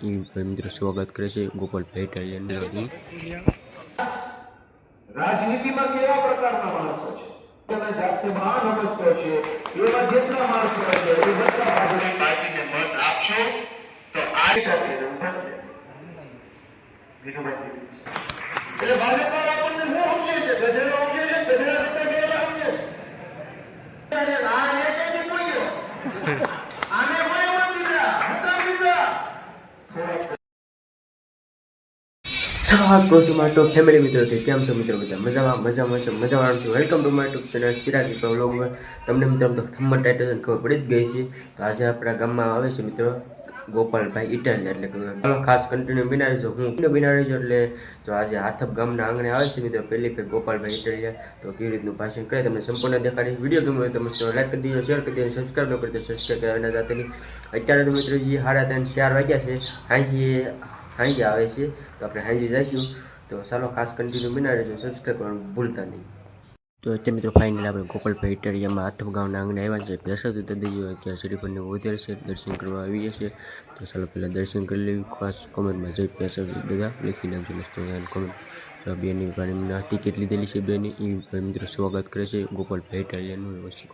એ મિત્રો સ્વાગત કરે છે ગોપાલભાઈ ઇટાલિયનનું। રાજનીતિમાં કેવા પ્રકારના માણસો છે તમે જાતે મહાન સમજતો છે એવા જેટલા માણસો છે એ બધા ભાજપની પાર્ટીને મત આપશો તો આ એટલે ભાજપમાં આપણને શું સમજે છે ગધેડો સમજે છે ગધેડા કરતા કેવા સમજે છે આ એક જ કોઈ ગયો આને કોઈ મત દીધા હતા દીધા થોડા સ્વાગત કરું છું મારા ટોપ ફેમિલી મિત્રો કે કેમ છો મિત્રો બધા મજામાં છું। Welcome to my YouTube channel Chirag વ્લોગમાં। તમને મિત્રો તો થંબનેલ ટાઇટલ ખબર પડી જ ગઈ છે। તો આજે આપણા ગામમાં આવે છે મિત્રો ગોપાલભાઈ ઇટાલિયન એટલે કે ચાલો ખાસ કન્ટિન્યુ બિના રહેજો હું બિના રહેજો એટલે જો આજે હાથપ ગામના આંગણે આવે છે મિત્રો પહેલી ફેર ગોપાલભાઈ ઇટાલિયન। તો કેવી રીતનું ભાષણ કરે તમને સંપૂર્ણ દેખાડીશ। વિડીયો ગમ્યો હોય તો મસ્ત લાઈક કરી દેજો, શેર કરી દેજો, સબસ્ક્રાઈબ ન કરી તો સબસ્ક્રાઈબ કરવાના જાતેની। અત્યારે તો મિત્રો જે 3:30-4 વાગ્યા છે હાંજી આવે છે તો આપણે હાંજી જઈશું। તો ચાલો ખાસ કન્ટિન્યુ બના રહેજો, સબસ્ક્રાઈબ કરવાનું ભૂલતા નહીં। તો અત્યારે મિત્રો ફાઇનલી આપણે ગોપાલભાઈ ઇટાલિયામાં હાથપ ગામના આંગણે આવ્યા છે। પેસા તો દઈએ અત્યારે શ્રીફળની વધારે છે, દર્શન કરવા આવીએ છીએ। તો ચાલો પહેલાં દર્શન કરી લેવી। ખાસ કોમેન્ટમાં જઈ પેસા દાદા લખી નાખજો મસ્ત કોમેન્ટ। બેની પાણીના ટિકિટ લીધેલી છે બેની એ મિત્રો સ્વાગત કરે છે ગોપાલભાઈ ઇટાલિયાનું વ્યવસ્થિત।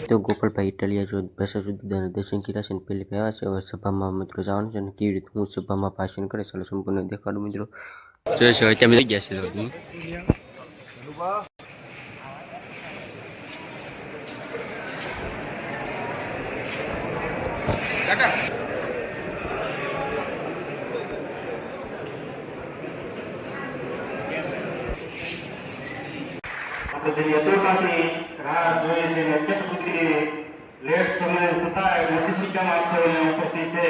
તો ગોપાલભાઈ ઇટાલિયા જો પૈસા સુધી દર્શન કર્યા છે ને પહેલી આવ્યા છે। હવે સભામાં મિત્રો જવાનું છે અને કેવી રીતે હું સભામાં ભાષણ કરે ચાલો સંપૂર્ણ દેખાડું મિત્રો। જોઈશો અત્યારે થઈ ગયા છે યથોતાથી રાહ જોઈએ છે અત્યાર સુધી લેટ સમય છતાં મોટી સંખ્યામાં આપ સૌને ઉપસ્થિત છે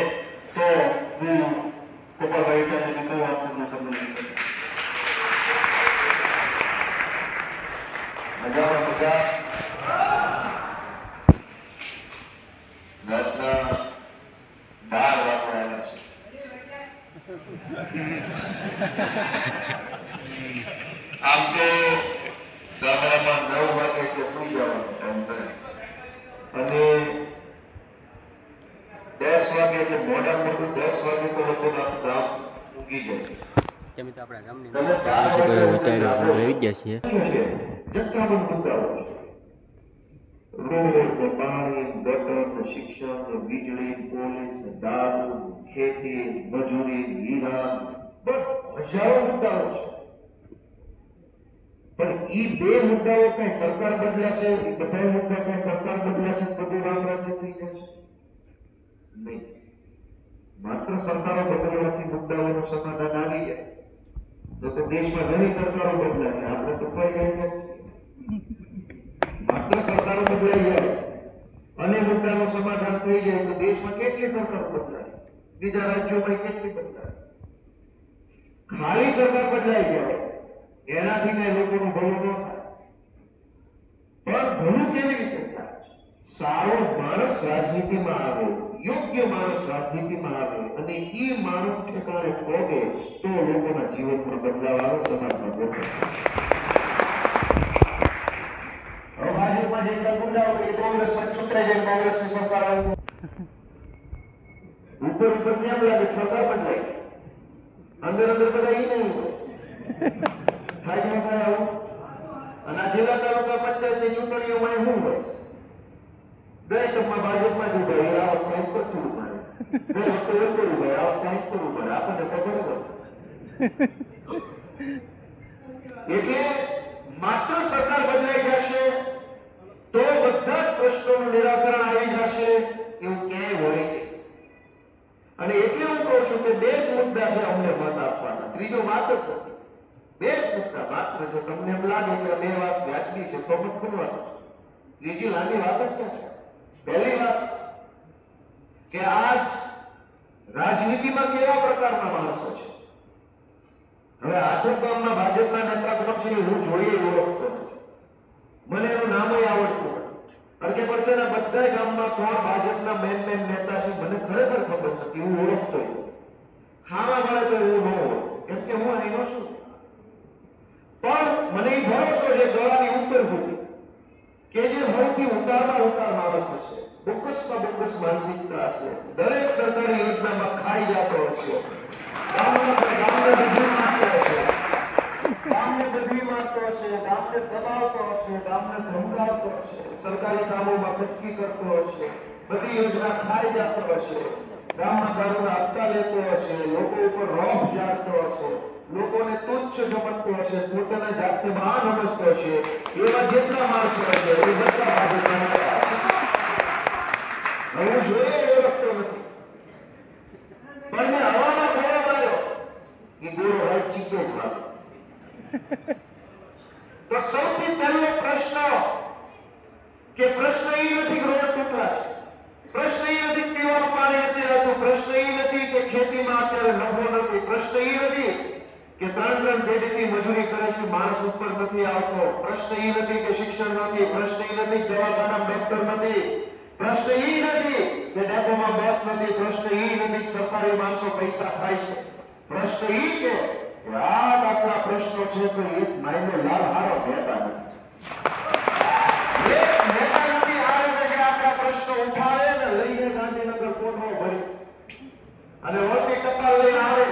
તો હું ગોપાલભાઈ ઇટાલિયાને કહું આપનો સંબંધ મજામાં મજા રાતના 12 વાગવાના છે આમ તો ગામડામાં 9 વાગે એટલે પૂરી જવાનું ટાઈમ કરે અને 10 વાગે એટલે મોડા મોડું 10 વાગે તો લોકોનું આખું ગામ ઊંઘી જાય છે। આપણા ગામની આવી ગયા છીએ જથ્થાબંધ મુદ્દાઓ છે રોડ ને પાણી ગટર ને શિક્ષણ ને વીજળી પોલીસ ને દારૂ ખેતી મજૂરી હીરા હજારો મુદ્દાઓ છે પણ એ બે મુદ્દાઓ કઈ સરકાર બદલાશે એ બધા મુદ્દા કઈ સરકાર બદલાશે બધું રામ રાજ્ય થઈ જશે નહીં। માત્ર સરકારો બદલવાથી મુદ્દાઓનું સમાધાન આવી જાય તો દેશમાં ઘણી સરકારો બદલાશે આપણે તો કઈ જાય માત્ર સરકારો બદલાઈ જાય અને મુદ્દાનું સમાધાન થઈ જાય તો દેશમાં કેટલી સરકારો બદલાય બીજા રાજ્યોમાં કેટલી બદલાય ખાલી સરકાર બદલાઈ જાય એનાથી કઈ લોકોનું ભલું ન થાય પણ ભલું કેવી રીતે થાય સારો માણસ રાજનીતિમાં આવે યોગ્ય માણસ રાજનીતિમાં આવે અને એ માણસ ઠેકાણે પહોંચે તો લોકોના જીવનમાં બદલાવ આવે સમાજમાં ગોઠવે। હવે ભાજપમાં જેટલા ગુંડાઓ એ કોંગ્રેસમાં ચૂંટાઈ જાય કોંગ્રેસની સરકાર આવે ઉપર કેમ લાગે સરકાર બદલાય અંદર બધા એ નહીં હોય થાય આવું અને આ જિલ્લા તાલુકા પંચાયતની ચૂંટણીઓમાં શું હોય દરેક ભાજપમાં જ ઉભા આ વખતે કરશું ઉભા દર વખતે કરવું પડે આ વખતે કરવું પડે આપણને ખબર હોય એટલે માત્ર સરકાર બદલાઈ જશે તો બધા જ પ્રશ્નોનું નિરાકરણ આવી જશે એવું ક્યાંય હોય નહીં। અને એટલે હું કહું છું કે બે જ મુદ્દા છે અમને મત આપવાના, ત્રીજો વાત જ નથી। બે જ મુદ્દા માત્ર જો તમને એમ લાગે કે બે વાત વ્યાજબી છે તો મત કરવાનું છે, ત્રીજી લાંબી વાત જ ક્યાં છે। પહેલી વાત કે આજ રાજનીતિમાં કેવા પ્રકારના માણસો છે। હવે હાથપ ગામના ભાજપના નેતા કોણ છે હું જોઈએ ઓળખતો નથી, મને એનું નામ આવડતું નથી, અડકે પડકેના બધા ગામમાં કોણ ભાજપના મેન નેતા છે મને ખરેખર ખબર નથી, હું ઓળખતો ખાવા મળે તો એવું ન હોય કેમ કે હું અહીંનો છું। પણ મને ભરોસો છે ગળાની ઉપર સુધી કે જે સૌથી ઉતારમાં ઉતાર માણસ હશે બોકસ માનસિકતા હશે. દરેક સરકારી યોજનામાં ખાઈ જતો હશે. ગામને બધી મારતો હશે, ગામને દબાવતો હશે, ગામને ધમકાવતો હશે, સરકારી કામોમાં કટકી કરતો હશે, બધી યોજના ખાઈ જતો હશે, ગામમાં દારૂના હપ્તા લેતો હશે, લોકો ઉપર રોષ જાગતો હશે, લોકોને તુચ્છ સમજતો હશે, પોતાના જાતને મહાન સમજતો હશે. એવા જેટલા માણસો હશે એ બધા ભાજપના હું જોઈએ એ રસ્તો નથી. પણ મેં હવામાં ગોળો માર્યો એ ગોળો રાઈટ ચીકે જ માર્યો. તો સૌથી પહેલો પ્રશ્ન કે પ્રશ્ન એ નથી કે રોડ તૂટલા છે, પ્રશ્ન એ નથી કે પીવાનું પાણી નથી આવતું, પ્રશ્ન એ નથી કે ખેતીમાં અત્યારે નફો નથી, પ્રશ્ન એ નથી કે 3 પેઢીથી મજૂરી કરે છે માણસ ઉપર નથી આવતો, પ્રશ્ન એ નથી કે શિક્ષણ નથી, પ્રશ્ન એ નથી કે દવાખાનામાં ડોક્ટર નથી, પ્રશ્ન એ નથી કે ડેપોમાં બસ નથી, પ્રશ્ન એ નથી કે સરકારી માણસો પૈસા ખાય છે, પ્રશ્ન એ છે કે આટલા પ્રશ્નો છે તો એક માયનો લાલ હારો નેતા નથી. એક નેતા નથી હારે કે જે આપણા પ્રશ્નો ઉઠાવે ને લઈને ગાંધીનગર કોઠો ભરી અને ઓળખી ટપાલ લઈને આવે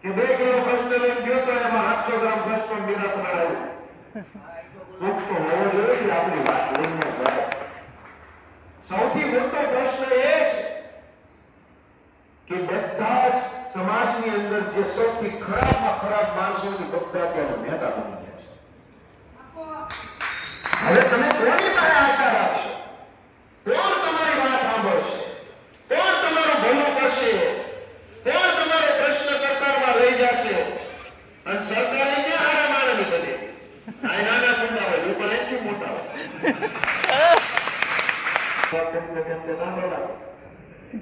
કે 2 કિલો પ્રશ્ન લઈને ગયો તો એમાં 800 ગ્રામ પ્રશ્નો નિરાકરણ આવ્યું. સુખ તો હોવો જોઈએ કે આપણી વાત લઈને જાય. સૌથી મોટો પ્રશ્ન એ છે કે બધા જ સમાજની અંદર જે સૌથી ખરાબમાં ખરાબ માણસોની બધા ત્યાં નેતા બની ગયા છે. હવે તમે કોની પાસે આશા રાખશો? કોણ તમારી વાત સાંભળશે? કોણ તમારું ભલું કરશે? કોણ તમારો પ્રશ્ન સરકારમાં લઈ જશે? અને સરકાર એને હારા માણસની બને આ નાના મોટા હોય ઉપર એટલી મોટા હોય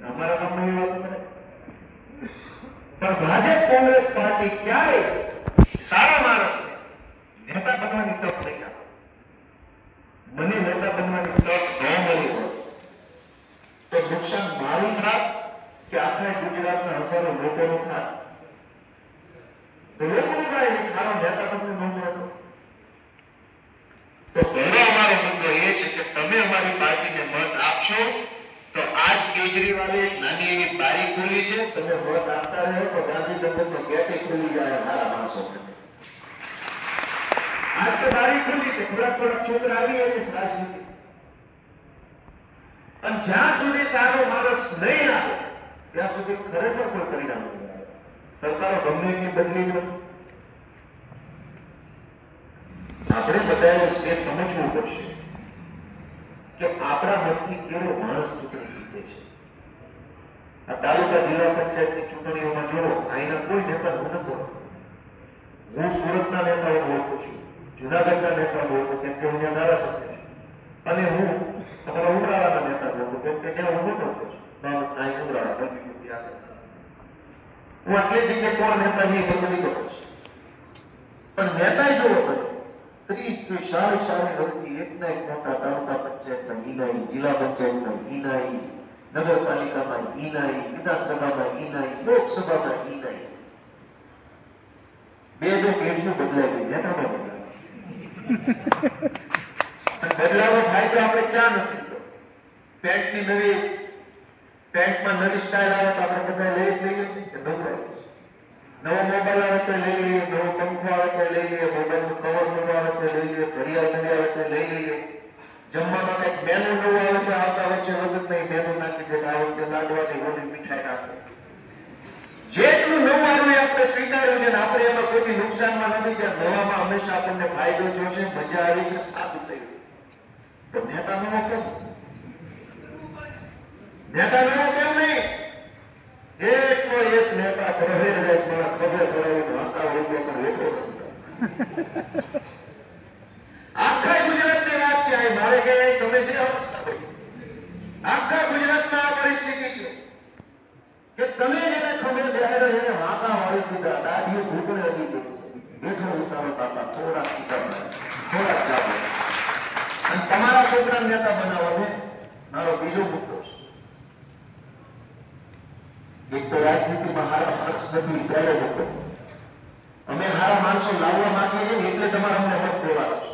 અમારા ગામની વાત કરે. પણ ભાજપ કોંગ્રેસ પાર્ટી ક્યારેય સારા માણસને નેતા બનવાની તક નહીં આપે. મને નેતા બનવાની તક ન મળી હોય તો નુકસાન મારું થાત કે આખા ગુજરાતના હજારો લોકોનું થાત. તો લોકોનું કાંઈ નહીં, મારો નેતા તમને ન મળતો. તો પહેલો અમારો મુદ્દો એ છે કે તમે અમારી પાર્ટીને મત આપશો તો આજ કેજરીવાલે એક નાની એવી બારી ખોલી છે, તમે મત આપતા રહો તો ગાંધીનગરનો ગેટ ખુલી જાય મારા માણસો માટે. આજ તો બારી ખુલી છે, થોડાક છોકરા આવી છે રાજનીતિ. અને જ્યાં સુધી સારો માણસ નહીં આવે ત્યાં સુધી ખરેખર કોઈ પરિણામ નહીં આવે. સરકારો ગમે એટલી બદલી નથી. આપણે બધાએ એ સમજવું પડશે કે આપણા મતથી કેવો માણસ ચૂંટણી જીતે છે. આ તાલુકા જિલ્લા પંચાયતની ચૂંટણીઓમાં જુઓ, અહીંના કોઈ નેતા હું નથી ઓળખતો. હું સુરતના નેતાઓને ઓળખું છું, જુનાગઢના નેતાઓ ઓળખું કેમ કે હું ત્યાં ધારાસભ્ય છું, અને હું અમારા ઉમરાળાના નેતા ઓળખું કેમ કે ત્યાં હું મોટો છું. અહીં ઉમરાળા બધી આગળ હું આટલી જગ્યાએ કોણ નેતા છે એ બધી ખબર છે. પણ નેતા જોવો તમે 30 સારી વ્યક્તિ એકના એક મોટા તાલુકા પંચાયતના ઈનાઈ, જિલ્લા પંચાયતના ઈનાઈ, નગરપાલિકામાં ઈનાઈ, વિધાનસભામાં ઈનાઈ, લોકસભામાં ઈનાઈ. બે પેઢીઓ બદલાઈ ગઈ, નેતામાં બદલાય. બદલાવો થાય તો આપણે ક્યાં નથી. પેન્ટમાં નવી સ્ટાઇલ આવે તો આપણે બધા લઈ જ લઈએ કે નવરાય. નવો મોબાઈલ આવે તો લઈ લઈએ, નવો પંખો આવે તો લઈ લઈએ, મોબાઈલનું કવર નવું આવે તો લઈ લઈએ, ઘડિયાળ નવી આવે તો લઈ લઈએ. જમવામાં કંઈક મેનુ નવું આવે તો આવતા વર્ષે વખત નહીં મેનુ નાખી દે, આ વખતે લાડવાની રોટી મીઠાઈ નાખે. જેટલું નવું આવ્યું એ આપણે સ્વીકાર્યું છે ને આપણે એમાં કોઈ નુકસાનમાં નથી કે નવામાં હંમેશા આપણને ફાયદો થયો છે, મજા આવી છે, સારું થયું. તો નેતા નવો કેમ? નેતા નવો કેમ નહીં? એકનો એક નેતા પ્રહરે જાય મારા ખભે સરાવીને વાંકા હોય ગયા પણ વેઠો નથી. આખા ગુજરાતની વાત છે. આ મારે કહેવાય તમે જે અવસ્થા હોય આખા ગુજરાતમાં આ પરિસ્થિતિ છે કે તમે જેને ખભે બેહાડ્યો એને વાંકા વાળી દીધા, દાઢીઓ ઘૂંટણે અડી દીધી, બેઠો ઉતારો કાપા, થોડા સીધા થોડા ચાલો. અને તમારા છોકરાને નેતા બનાવવાનો મારો બીજો મુદ્દો છે. એક તો રાજનીતિમાં હારા માણસ નથી, પહેલો મુદ્દો. અમે હારા માણસો લાવવા માંગીએ છીએ એટલે તમારે અમને મત દેવાનો છે.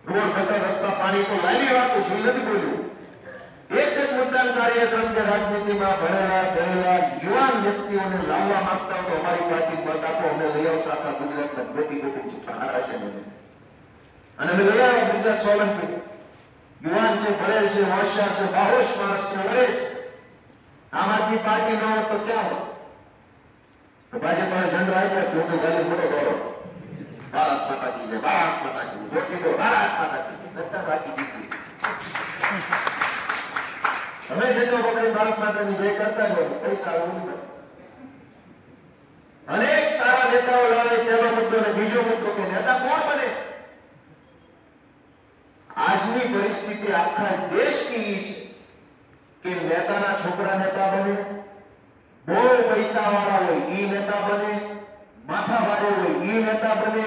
રોડ ગટર રસ્તા પાણી તો લાવી વાતો છે, એ નથી બોલ્યું. એક મુદ્દાનો કાર્યક્રમ જે રાજનીતિમાં ભણેલા ગણેલા યુવાન વ્યક્તિઓને લાવવા માંગતા હોય તો અમારી પાર્ટી મત આપો, અમે લઈ આવતા આખા ગુજરાતના ગોતી ગોતી ચૂંટણા હારા છે અને અમે લઈ આવ્યા બીજા સોલંકી યુવાન છે, ભણેલ છે, હોશિયાર છે, બાહોશ માણસ છે, વડે આમ આદમી પાર્ટી ન હોત તો ક્યાં હોત? તો ભાજપ વાળા ઝંડા આપ્યા તો હું તો મોટો દોડો ભારત માતા કી જય, ભારત માતા કી જય, જોતી દો ભારત માતા કી જય, બધા બાકી જીતી. તમે જેટલો પકડી ભારત માતાની જય કરતા જો પૈસા આવું અનેક સારા નેતાઓ લાવે. પહેલો મુદ્દો ને બીજો મુદ્દો કે નેતા કોણ બને? આજની પરિસ્થિતિ આખા દેશની છે કે નેતાના છોકરા નેતા બને, બહુ પૈસા વાળા હોય ઈ નેતા બને, માથા ભારે હોય ઈ નેતા બને,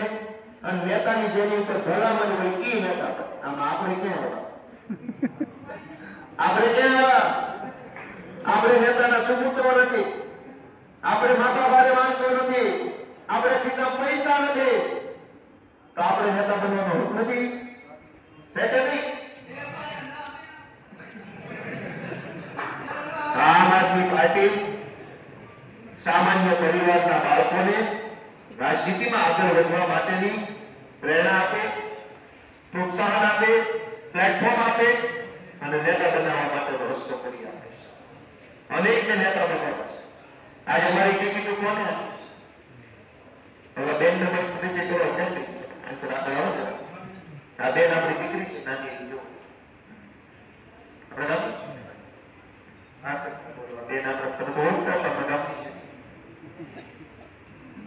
અને નેતાની જેની ઉપર ભલામણ હોય ઈ નેતા બને. આમાં આપણે ક્યાં આવ્યા? આપણે ક્યાં આવ્યા? આપણે નેતાના સુપુત્રો નથી, આપણે માથા ભારે માણસો નથી, આપણે ખિસ્સામાં પૈસા નથી, તો આપણે નેતા બનવાનો હક નથી. આમ આદમી પાર્ટી સામાન્ય પરિવારના બાળકોને રાજનીતિમાં આગળ વધવા માટેની પ્રેરણા આપે, પ્રોત્સાહન આપે, પ્લેટફોર્મ આપે અને નેતા બનાવવા માટેનો રસ્તો કરી આપે છે. અનેકને નેતા બનાવે છે. આજે અમારી ટિકિટો કોને આપે છે? હવે બેન નંબર નીચે કરો કેમ આન્સર આગળ આવો જરા. આ બેન આપણી દીકરી છે, નાની જો આપણે બેન આપણે તમે તો ઓળખતા છો, આપણે ગામની છે.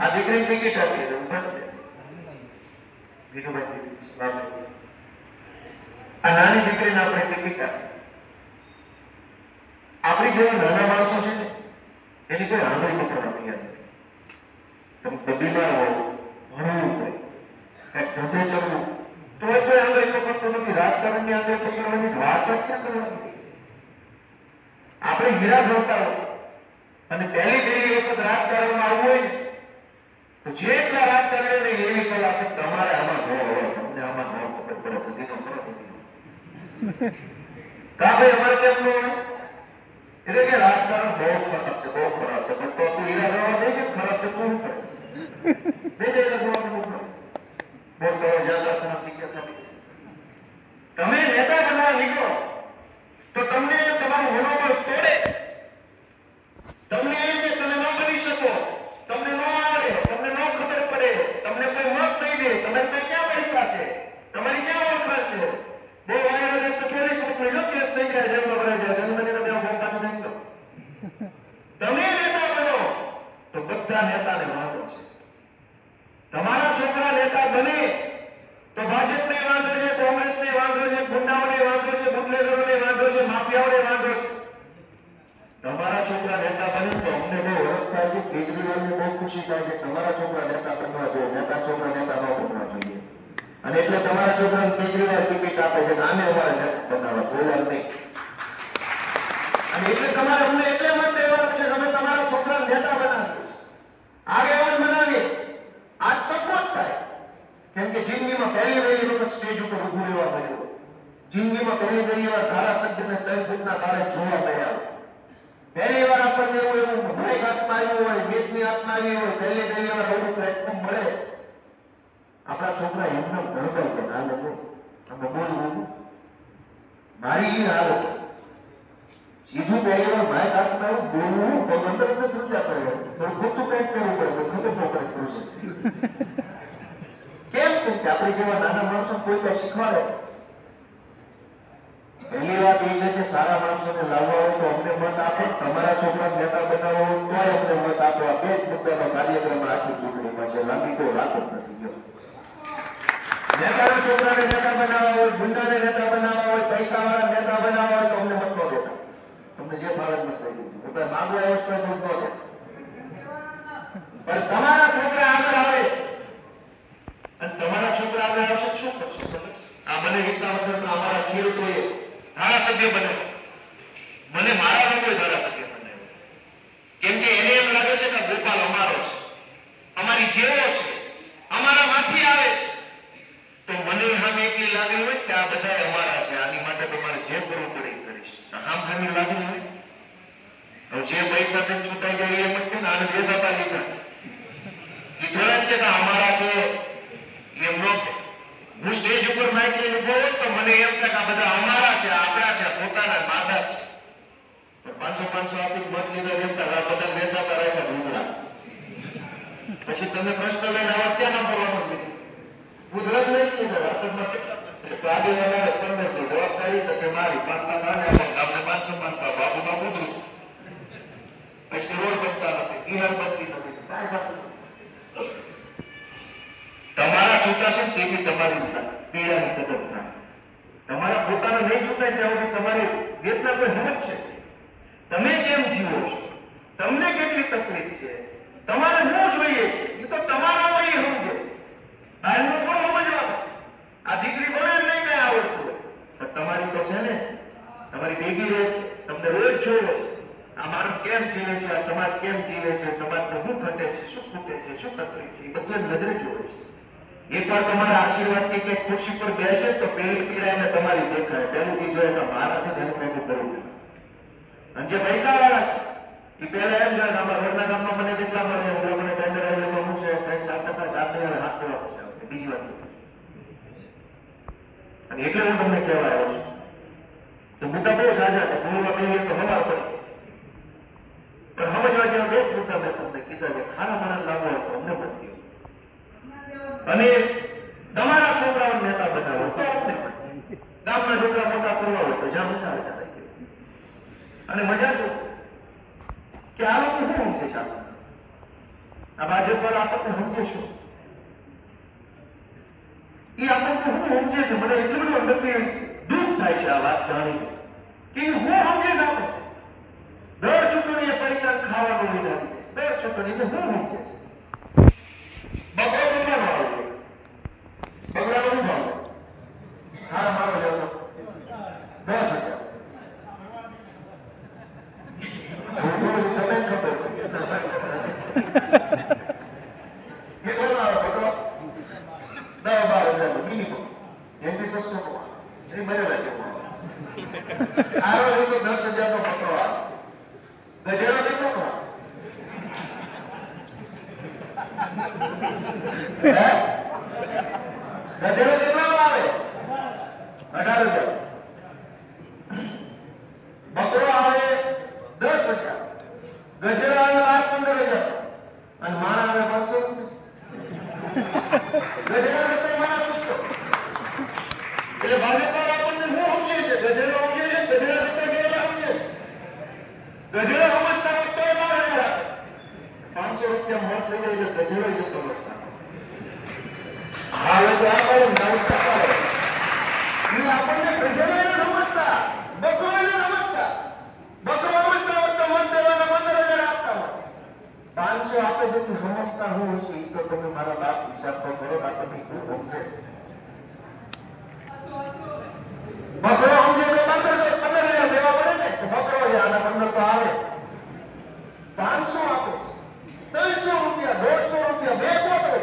આ દીકરીની ટિકિટ આપી દઉં આ નાની દીકરીને આપણે ટિકિટ આપી. આપણી જેવા નાના માણસો છે ને એની કોઈ આંગળી પકડવાની યાદ નથી. તમે બીમાર હોય, ભણવું હોય, ધંધે ચડવું તો કોઈ આંગળી પકડતો નથી. રાજકારણની આંગળી પકડવાની વાત જ ક્યાં કરવાની? આપણે હીરા જોતા હોય અને પહેલી વખત રાજકારણમાં આવવું હોય ને તો જેટલા રાજકારણીઓને એવી સલાહ કે તમારે આમાં ન હોય, તમને આમાં ન ખબર પડે, બધી નો કરો કા ભાઈ અમારે કેમ ન હોય? એટલે કે રાજકારણ બહુ ખરાબ છે, બહુ ખરાબ છે. પણ તો તું હીરા જોવા દે કે ખરાબ છે તું કરે બે જગ્યા જોવાનું મોકલો બહુ કરો યાદ રાખવાનું જગ્યા થતી. તમે નેતા બનવા નીકળો તો તમને તમારું મનોબળ તોડે, તમને એમ કે તમે ન બની શકો, તમને ન આવડે, તમને ન ખબર પડે, તમને કોઈ મત નહીં દે, તમારી પાસે ક્યાં પૈસા છે, તમારી ક્યાં ઓળખાણ છે. બહુ વાયરલ એક તો 24 નો કેસ થઈ જાય, જેમ ભરાઈ જાય જન્મની તમે પાછું નહીં દો. તમે નેતા બનો તો બધા નેતાને વાંધો છે. તમારા છોકરા નેતા બને તો ભાજપને વાંધો છે, કોંગ્રેસને વાંધો છે, ગુંડાઓને વાંધો છે, બુટલેગરોને વાંધો છે, માફિયાઓને વાંધો છે. તમારા છોકરા નેતા બને તો અમને બહુ હરખ થાય છે, કેજરીવાલને બહુ ખુશી થાય છે. તમારા છોકરા નેતા બનવા જોઈએ, નેતા છોકરા નેતા ન બનવા જોઈએ. અને એટલે તમારા છોકરાને કેજરીવાલ ટિકિટ આપે છે કે આમે અમારે નેતા બનાવવા બોલવા નહીં. અને એટલે તમારે અમને એટલે મત દેવાનું છે કે અમે તમારા છોકરાને નેતા બનાવીએ, આગેવાન બનાવીએ. આજ સપોર્ટ થાય કેમ કે જિંદગીમાં પહેલી વખત સ્ટેજ ઉપર ઉભું રહેવા મળ્યું, જિંદગીમાં પહેલી વાર ધારાસભ્યને 3 ફૂટના તારે જોવા મળ્યા, પહેલી વાર આપણને એવું માઇક હાથમાં આવ્યું હોય, ગીતની હાથમાં આવી હોય, પહેલી વાર એવું પ્લેટફોર્મ મળે. આપણા છોકરા એમને ધરબાઈ છે હાલ અમે બોલવું મારી હાલત સીધું પહેલી વાર માઇક હાથમાં આવ્યું બોલવું તો અંદર ધ્રુજા કરે, થોડું ખોટું કંઈક કરવું પડે, ખબર ન પડે ધ્રુજે. કેમ કે આપણે જેવા નાના માણસો કોઈ કઈ શીખવાડે. પહેલી વાત એ છે કે સારા માણસોને લાવવા હોય તો અમને મત આપો, તમારા છોકરાને નેતા બનાવવા હોય તોય અમને મત આપો. આ બે જ મુદ્દાનો કાર્યક્રમ આખી ચૂંટણીમાં છે, લાંબી કોઈ વાત જ નથી ગયો. નેતાના છોકરાને નેતા બનાવવા હોય, ગુંડાને નેતા બનાવવા હોય, પૈસાવાળા નેતા બનાવવા હોય તો અમને મત ન દેતા. તમને જે ભાવે મત લઈ દીધું, હું કઈ માંગવા આવ્યો છું તો ન દેતા. પણ તમારા છોકરા આગળ આવે અને તમારા છોકરા આગળ આવશે શું કરશો? આ મને વિસાવદર અમારા ખેડૂતોએ ધારાસભ્ય બન્યો, મને મારા લોકોએ ધારાસભ્ય બનાવ્યો. કેમ કે એને એમ લાગે છે કે ગોપાલ અમારો છે, અમારી જેવો છે, અમારા માંથી આવે છે. તો મને સામે એટલી લાગણી હોય કે આ બધા અમારા છે, આની માટે તમારે જે કરવું પડે એ કરીશ. હવે જે પૈસા થી છૂટાઈ જાય એ મત ને આને બેસાતા લીધા એ થોડા જ કે અમારા છે એમ નો હું સ્ટેજ ઉપર માઇક લઈને ઉભો હોત તો મને એમ કે આ બધા અમારા છે આપણા છે પોતાના મા બાપ છે 500 આપી મત લીધા દેતા આ બધા બેસાતા રહ્યા ભૂતરા પછી તમે પ્રશ્ન લઈને આવા ક્યાં ના બોલવાનું ભૂતરા જ લઈ લીધા વાસણમાં કેટલા છે તો આગળ વધારે તમને છે જવાબદારી તો કે મારી 500 ના આપણે 500 બાબુમાં ભૂતરું પછી રોડ બનતા નથી ગિહાર બનતી નથી કાંઈ થતું તમારા ચૂંટાશે તેથી તમારી પીડાની કદર થાય તમારા પોતાના નહીં ચૂંટાય ત્યાં સુધી તમારી વેદના કોઈ સમજ છે તમે કેમ જીવો છો તમને કેટલી તકલીફ છે તમારે શું જોઈએ છે એ તો તમારા હોય એ સમજે બહારનું પણ સમજવાનું આ દીકરી ભલે નહીં કઈ આવડતું હોય પણ તમારી તો છે ને તમારી ભેગી રહેશે તમને રોજ જોવો છે આ માણસ કેમ જીવે છે આ સમાજ કેમ જીવે છે સમાજને શું ઘટે છે શું ખૂટે છે શું તકલીફ છે એ બધું નજરે જોવે છે એકવાર તમારા આશીર્વાદથી કે ખુરશી પર બેસે તો પેલી પીડા એને તમારી દેખાય પેલું બીજું એના મારા છે તેનું કંઈ કરવું અને જે પૈસા વાળા છે એ પહેલા એમ જોઈએ અમારા ઘરના ગામમાં મને કેટલા મળે હું લોકોને ટેન્ડર આવેલું હું છે કંઈ 7% હાથ દેવા છે બીજી વાત અને એટલે હું તમને કહેવા આવ્યો છું તો મુદ્દા બહુ સાજા છે ભૂલવા કહીએ તો હવા પડી પણ સમજવા જેવા બે જ મુદ્દા મેં તમને કીધા છે ખાના માણસ લાવવો હોય તો અમને પણ કહ્યું અને તમારા છોકરાઓને નેતા બનાવો તો અમને પણ ગામના છોકરા મોટા કરવા હોય તો જ્યાં મજા આવે ત્યાં અને મજા શું કે આ લોકો શું સમજે છે આ ભાજપ વાળા આપણને સમજે શું એ આપણને શું સમજે છે મને એટલું બધું અંદરથી દુઃખ થાય છે આ વાત જાણી કે હું સમજે છે આપણે દર ચૂંટણીએ પૈસા ખાવાનું વિના દર ચૂંટણીને હું સમજે છે બકરો કેટલાનો આવે બકરાનો શું ભાવ સારા મારો લેવો 10,000 તમે ખબર કેટલો આવે બકરો 10-12,000 મિનિમમ એથી સસ્તો એની બનેલા જેવો આરો તો 10,000 નો બકરો આવે ગજેરો કેટલો નો ગધેડો કેટલાનો આવે 18,000 બકરો આવે 10,000 ગધેડો આવે 12-15,000 અને માણા આવે 500 ગધેડા કરતા માણા સસ્તો એટલે ભાજપ આપણને શું સમજે છે ગધેડો સમજે છે ગધેડા કરતા ગયેલા સમજે છે ગધેડો સમજતા હોત તો 12,000 આપે 500 રૂપિયા મત લઈ જાય એટલે ગધેડો જ સમજતા હવે તો આપણને આપણને ગધેડો એને સમજતા બકરો એને સમજતા બકરો સમજતા હોત તો મત દેવાના 15,000 આપતા હોત 500 આપે છે તું સમજતા હું હશે એ તો તમે મારા બાપ હિસાબ તો કરો ના તમે શું સમજે છે બકરો સમજે તો 15,000 દેવા પડે ને બકરો છે આના 15 તો આવે 500 આપે છે 300 રૂપિયા 150 રૂપિયા બે કોટરો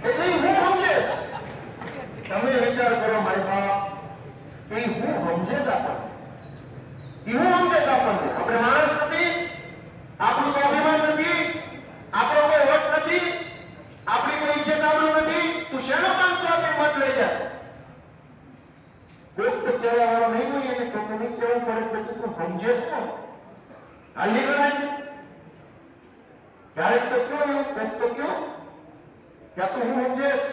એટલે હું સમજે તમે વિચાર કરો મારી બાપ એ હું સમજે આપણને એ હું સમજે આપણને આપણે માણસ નથી આપણું સ્વાભિમાન નથી આપણો કોઈ વટ નથી આપણી કોઈ ઇજ્જત આબરૂ નથી તું શેનો 500 આપી મત લઈ જશે કોઈક તો કહેવા વાળો નહીં હોય એને કોઈને નહીં કહેવું પડે પછી તું સમજે શું હાલી ગણાય ક્યારેક તો કયો એવું કોઈક તો કયો ક્યાં તો હું સમજેશ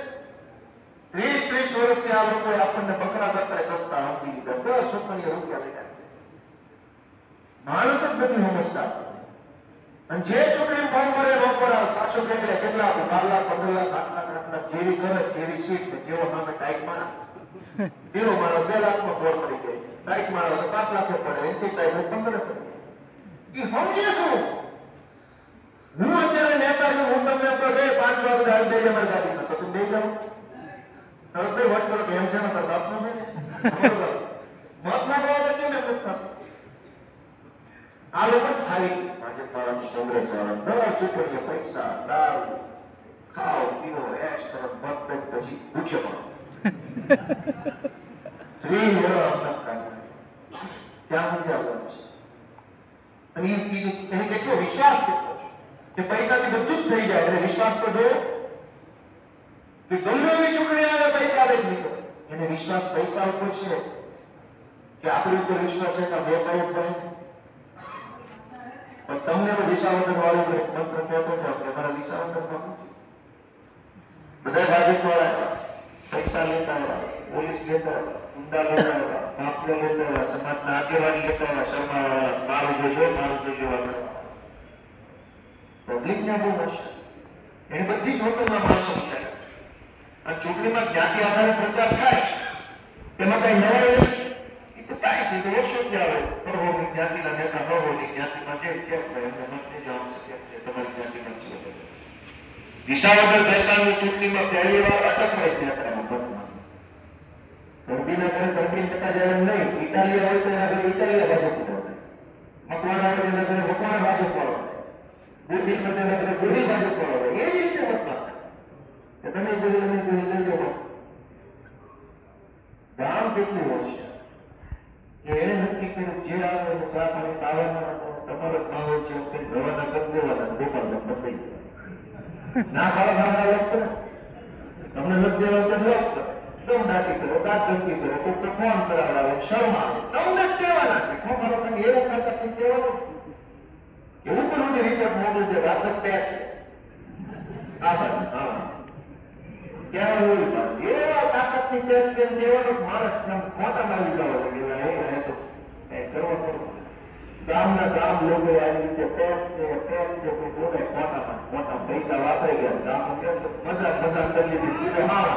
30 વર્ષથી આ લોકો આપણને બકરા કરતા સસ્તા સમજી લીધા 10 રૂપિયા લઈ જાય માણસ જ નથી સમજતા અને જે ચૂંટણી ફોર્મ ભરે નો કરાવે પાછો કેટલા આપે 12 લાખ 15 લાખ 8 લાખ જેવી કરે જેવી સીટ જેવો નામે ટાઈપ મારા ઢીલો મારો 2 લાખમાં ફોર પડી ગઈ ટાઈપ મારો 5 લાખ પડે એથી ટાઈપ 15 પડી ગઈ એ સમજે શું હું અત્યારે નેતા છું હું તમને તો 5 વાગે બે જમર ગાડી કરતો તું બે જાવ તરત વટ કરો કે એમ છે ને તાર બાપનું છે મત ના ભાવ કેમ એમ થતું આ લોકો ખાલી ભાજપ વાળા કોંગ્રેસ વાળા દર ચૂંટણીએ પૈસા દારૂ ખાઓ પીવો એશ કરો મત દે પછી ભૂખ્યો પડો 3 વર્ષ ત્યાં સુધી આવવાનું છે અને એને કેટલો વિશ્વાસ કેટલો છે કે પૈસાથી બધું જ થઈ જાય. એટલે વિશ્વાસ તો જોયો કે ગમે એવી ચૂંટણી આવે પૈસા આવે જ નીકળે. એને વિશ્વાસ પૈસા ઉપર છે કે આપણી ઉપર વિશ્વાસ છે કે બેસાય જ નહીં. પણ તમને તો વિસાવદર વાળું મંત્ર કહેતો જાવ કે મારા વિસાવદરમાં બધા ભાજપ વાળા પૈસા લેતા આવ્યા, પોલીસ લેતા આવ્યા, ગુંડા લેતા આવ્યા, માફિયા લેતા આવ્યા, સમાજના આગેવાની લેતા આવ્યા, શર્મા વાળા મારું જોજો પબ્લિકને બહુ હશે. એની બધી જ હોટલમાં માણસો થાય અને ચૂંટણીમાં જ્ઞાતિ આધારે પ્રચાર થાય તેમાં કઈ નવાઈ નથી. એ તો કાંઈ છે તો વર્ષોથી આવે. પરહોની જ્ઞાતિના નેતા હરોની જ્ઞાતિમાં જે કેમ થાય એમને મતની જવાબ છે કેમ છે તમારી જ્ઞાતિમાં છે. વિસાવદર બેસાણની ચૂંટણીમાં પહેલી વાર અટક રહી છે આપણા મતમાં. ગરબીના ઘરે ગરબી ટકા જાય એમ નહીં. ઇટાલિયા હોય તો એના ઘરે ઇટાલિયા ભાજપ ઉઠાવે, મકવાણા હોય એના ઘરે મકવાણા ભાજપ વાળો, બુદ્ધિ હોય એના ઘરે બુદ્ધિ ભાજપ વાળો. એ જ રીતે મતમાં તમે જોઈ લેજો ગામ કેટલું હોય છે કે એને નક્કી કર્યું જે આવે એને ચા પાણી ખાવાના તમારો માહોલ છે રવાના કરી દેવાના ગોપાલ બદલાઈ ના ખાવા લોકો તમને નથી દેવા તો લોક કરો, દમ દાટી કરો, દાંત ધમકી કરો, કોઈ ફોન કરાવડાવે, શરમ આવે, તમને જ દેવાના છે. ખોખરો તમે એવું કરતા કંઈ દેવાનું એવું પણ નથી. રિપોર્ટ મોકલું છે રાત પેક છે આ બાજુ હા ક્યાં હોય એવા તાકાતની પેક છે દેવાનું માણસ મોટામાં આવી જવા લાગે તો કરવા પડે. ગામના ગામ લોકો આવી રીતે પેક છે કોઈ બોલે મોટા પૈસા વાપરી ગયા ગામ મજા કરી લીધી. હા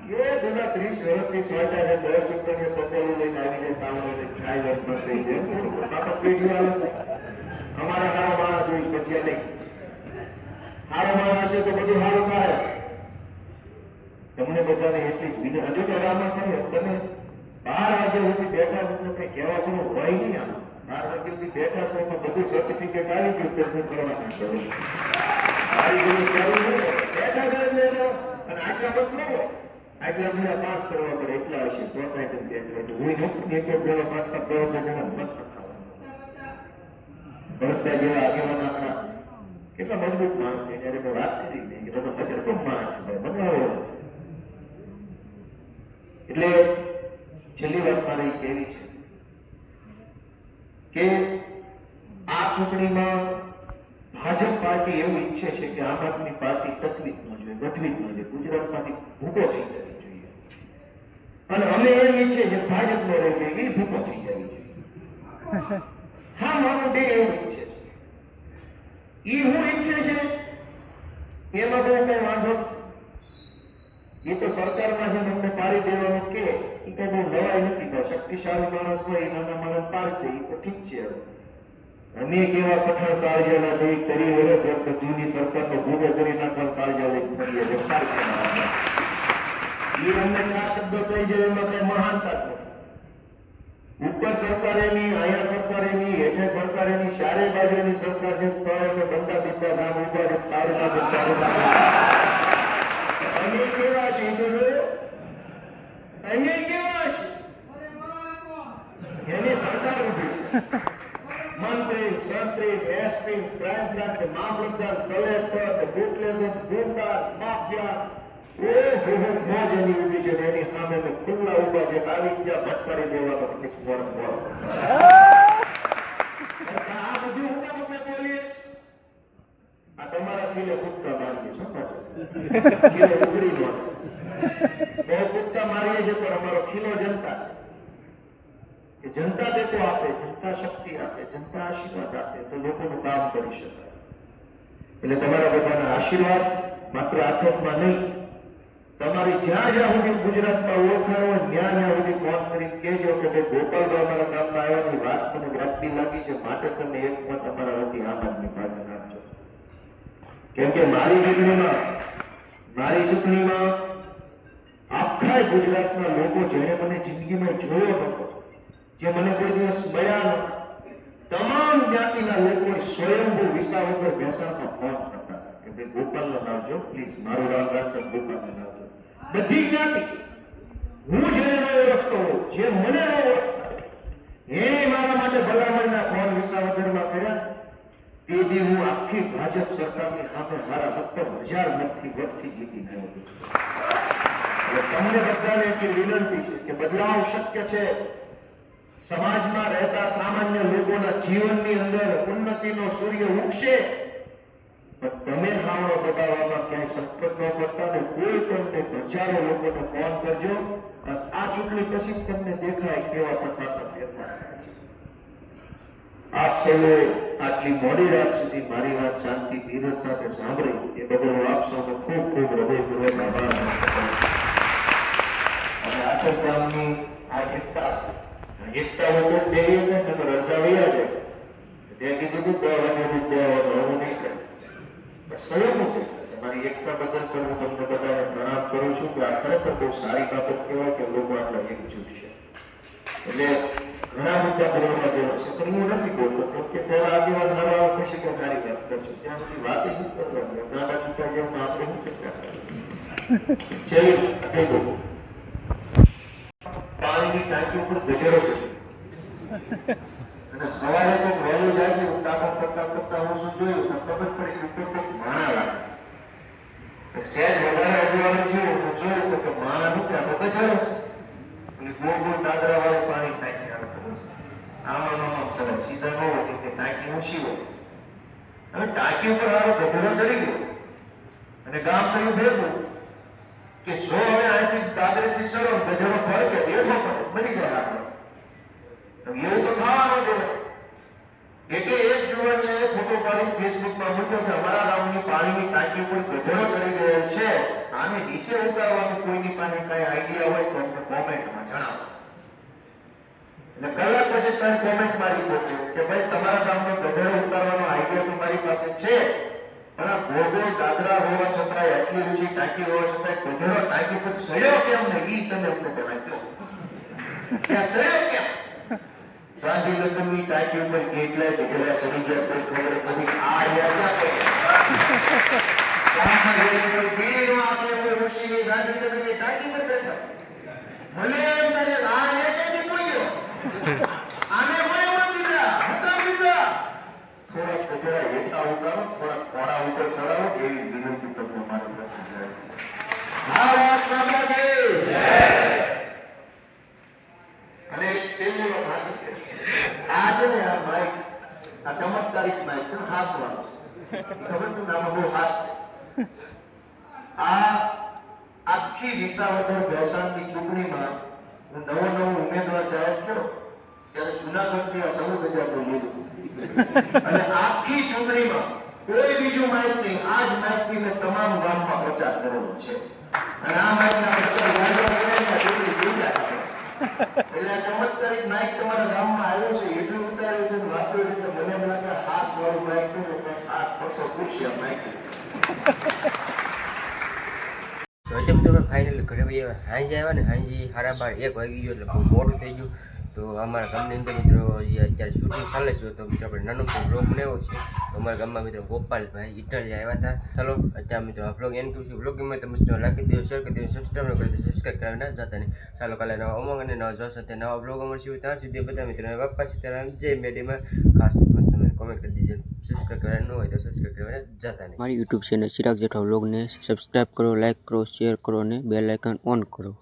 એ જૂના 30 વર્ષથી સોટા છે 10 રૂપિયા પટેલો લઈને આવી જાય સાવડે ખાઈ વર્ષ થઈ જાય પેઢી અમારા સારો માણસ જોઈશ પછી નહીં. સારો માણસ હશે તો બધું સારું થાય. તમને બધાને એટલી જ બીજા હજુ તો રામા થાય તમે 12 વાગ્યા સુધી બેઠા છો કઈ કહેવા જેવું હોય નહીં. આમ 12 વાગ્યા સુધી બેઠા છો એમાં બધું સર્ટિફિકેટ આવી ગયું પ્રશ્ન કરવાના કરો મારી જેવું કરવું બેઠા અને આટલા મત કરો આટલા બધા પાસ કરવા પડે એટલા હશે તો થાય હું નથી એક જેવા પાછા પ્રવર્તન જેવા મત ભરતતા જેવા આગેવાન આપણા કેટલા મજબૂત માણસ છે જયારે મેં વાત કરી હતી કે તમે મજબૂત માણસ બનાવો. એટલે છેલ્લી વાત મારી કેવી છે કે આ ચૂંટણીમાં ભાજપ પાર્ટી એવું ઈચ્છે છે કે આમ આદમી પાર્ટી તકલીફ ન જોઈએ, ગઠવી ન જોઈએ, ગુજરાતમાંથી ભૂકો થઈ જવી જોઈએ. અને અમે એમ ઈચ્છે છે ભાજપ નો રહે એ ભૂકો થઈ જવી જોઈએ. હા મારું બે એવું ઈચ્છે છે. એ હું ઈચ્છે છે એમાં બહુ કઈ વાંધો એ તો સરકારમાં છે અમને પાડી દેવાનું કે એ તો બહુ નવાઈ નથી. શક્તિશાળી માણસ હોય એ નાના માણસ પાડી દે એ તો ઠીક છે. અમે કેવા કઠણ કાળજાના જોઈ કરી વર્ષ જૂની સરકારનો ભૂગો કરી નાખવા કાળજા લઈ કરીએ એ અમને 4 શબ્દો કહી જાય એમાં કઈ મહાનતા જ નથી. ઉપર સરકારેની અહીંયા સરકારેની હેઠે સરકારેની ચારે બાજુની સરકાર છે તો અમે બંદા દીપા નામ ઉભા અમે કેવા છે અહીં કેવા છે એની સરકાર ઉભી છે. મંત્રી સંત્રી એસપી ક્રાઇમ બ્રાન્ચ મામલતદાર કલેક્ટર બુટલેગર ગુંડા માફિયા મોજ એની ઉભી છે એની સામે ખુલ્લા ઉભા છે આવી જ્યાં ભટકારી દેવાનો આ બધું હું બોલીએ આ તમારા ખીલે કુદકા મારીએ શું ખીલે ઉઘડી નો બહુ કુદકા મારીએ છીએ પણ અમારો ખીલો જનતા છે કે જનતા ટેકો આપે, જનતા શક્તિ આપે, જનતા આશીર્વાદ આપે તો લોકોનું કામ કરી શકાય. એટલે તમારા બધાના આશીર્વાદ માત્ર આથોકમાં નહીં તમારી જ્યાં જ્યાં સુધી ગુજરાતમાં ઓળખાણ હોય ત્યાં સુધી ફોન કરી કહેજો કે ભાઈ ગોપાલભાઈ અમારા ગામમાં આવ્યાની વાત મને વ્યાપતી લાગી છે માટે તમે એક મત અમારા વતી આમ આદમી પાર્ટી નાખજો. કેમ કે મારી ચૂંટણીમાં આખા ગુજરાતના લોકો જેણે મને જિંદગીમાં જોયો નતો, જે મને કોઈ દિવસ મળ્યા નતા, તમામ જ્ઞાતિના લોકો સ્વયંભૂ વિસા વગર બેસાડતા ફોન કરતા કે ભાઈ ગોપાલને લાવજો પ્લીઝ, મારું રામ રાખજો ગોપાલને લાવજો. બધી જ્ઞાતિ, હું જેને ન ઓળખતો હોઉં, જે મને ન ઓળખતા, એને મારા માટે ભલામણના ફોન વિસાવદરમાં કર્યા. તે દી હું આખી ભાજપ સરકારની સામે મારા 17,000 મતથી વટથી જીતી ગયો હતો. એટલે તમને બધાને એટલી વિનંતી છે કે બદલાવ શક્ય છે. સમાજમાં રહેતા સામાન્ય લોકોના જીવનની અંદર ઉન્નતિનો સૂર્ય ઉગશે, પણ તમે હાવડો દબાવવામાં ક્યાંય સખત ન કરતા ને કોઈ પણ હજારો લોકોને ફોન કરજો. અને આ ચૂંટણી પછી જ તમને દેખાય કેવા પ્રકારના ફેરફાર થાય છે. આપ સૌએ આટલી મોડી રાત સુધી મારી વાત શાંતિ ધીરજ સાથે સાંભળી એ બદલ હું આપ સૌનો ખૂબ ખૂબ હૃદયપૂર્વક આભાર માનું છું. અને આખો ગામની આ એકતા વગર દેવી ને તમે રજા વયા છે ત્યાં કીધું હતું 2 વાગે 2 વાગે હું નહીં કરું. સ્વયં તમારી એકતા બદલ પણ હું તમને બધાને પ્રણામ કરું છું કે આ ખરેખર બહુ સારી બાબત કહેવાય કે લોકો આટલા એકજૂટ છે. એટલે ઘણા મુદ્દા બોલવા જેવા છે પણ હું નથી બોલતો કે પહેલા આગેવાન હારો આવે પછી કે સારી વાત કરશું. ત્યાં સુધી વાત જ નહીં કરવાની. નાના છૂટા જેમ આપણે શું ચર્ચા કરીએ. ચેવી પાણીની ટાંકી ઉપર ગજરો છે અને સવારે તો વહેલું જાય છે. હું કામ કરતા હું શું જોયું તો ખબર પડી ઉપર તો માણા લાગે. સહેજ વધારે અજવાળું થયું હું જોયું કે માણા નથી આ તો ગજરો છે. અને ગોળ ગોળ દાદરા વાળું પાણી ટાંકી આવે આમાં સરસ સીધા ન હોય કે ટાંકી ઊંચી હોય. હવે ટાંકી ઉપર આવો ગજરો ચડી ગયો અને ગામ થયું ભેગું કે જો હવે અહીંથી દાદરેથી સરો ગજરો ફરે કે બેઠો પડે બની જાય આપણે. એવું તો થવાનું છે. એટલે એક જુવાને ફોટો પાડી ફેસબુકમાં મૂક્યો કે અમારા ગામની પાણીની ટાંકી ઉપર ગજરો ચડી ગયો છે, આને નીચે ઉતારવાનું કોઈની પાસે કઈ આઈડિયા હોય તો અમને કોમેન્ટમાં જણાવો. એટલે કલાક પછી તમે કોમેન્ટ મારી બોલજો કે ભાઈ તમારા ગામનો ગજરો ઉતારવાનો આઈડિયા તો મારી પાસે છે, પણ આ ગોળ દાદરા હોવા છતાં એટલી ઊંચી ટાંકી હોવા છતાં ગજરો ટાંકી પર સડ્યો કેમ ને ઈ તમે અમને જણાવજો. ત્યાં સડ્યો કેમ? ગાંધીનગરની ટાંકી ઉપર કેટલાય ગજરા સડી ગયા કોઈ ખબર નથી. આ યાદ ગાંધીનગરની ટાંકી પર બેઠા ભલે તારે આ નેતાજી કોઈ ગયો આને કોઈ દીધા હતા દીધા થોડા ગજરા હેઠા ઉતારો થોડા ખોડા ઉપર ચડાવો એવી વિનંતી તમને મારી પાસે જાય. આ વાત બાબા છે અને એક ચેન્જ આ છે ને આ માઇક આ ચમત્કારિક માઇક છે હાસવાનું છે ખબર છે નામ બહુ હાસ. આ આખી વિસાવદર ભેસાણની ચૂંટણીમાં હું નવો ઉમેદવાર જાહેર થયો ત્યારે જુનાગઢથી આ 14,000 લીધું અને આખી ચૂંટણીમાં કોઈ બીજું માઇક નહીં આ જ માઇકથી મેં તમામ ગામમાં પ્રચાર કરેલો છે અને આ માઇકના પ્રચાર ચૂંટણી જોઈ જાય. એટલે આ ચમત્કારિક માઇક તમારા ગામમાં આવ્યો છે એટલું ઉતાર્યું છે વાપર્યું એટલે મને એમ લાગે હાસ વાળું માઇક છે ને હાસ પરસો પૂછશે આ માઇક. તો અત્યારે મિત્રો ફાઇનલ ઘરે ભાઈ હાંજી આવ્યા ને હાંજી 12:30 વાગી ગયો એટલે બહુ મોડું થઈ ગયું. તો અમારા ગામની અંદર મિત્રો હજી અત્યારે શૂટિંગ ચાલે છે તો મિત્રો આપણે નાનો બ્લોગ બનાવ્યો છે. તો અમારા ગામમાં મિત્રો ગોપાલભાઈ ઇટાલી આવ્યા હતા. ચાલો અત્યારે મિત્રો આ બ્લોગ એન્ડ કર્યું છે. બ્લોગ ગમે તો મસ્ત લાગી દો, શેર કરી દો, સબસ્ક્રાઈબ ન કરી દો, સબસ્ક્રાઈબ કરવા ના જતા નહીં. ચાલો કાલે નવા ઉમંગ અને નવા જોશ સાથે નવા બ્લોગ મળશે. ત્યાં સુધી બધા મિત્રો બાપા સીતારામ જય મેડીમાં ખાસ મસ્ત મને કોમેન્ટ કરી દીજો. સબસ્ક્રાઈબ કરવા ન હોય તો સબસ્ક્રાઈબ કરવા જતા નહીં. મારી યુટ્યુબ ચેનલ ચિરાગ જેઠવા બ્લોગને સબસ્ક્રાઈબ કરો, લાઈક કરો, શેર કરો અને બેલ આઇકન ઓન કરો.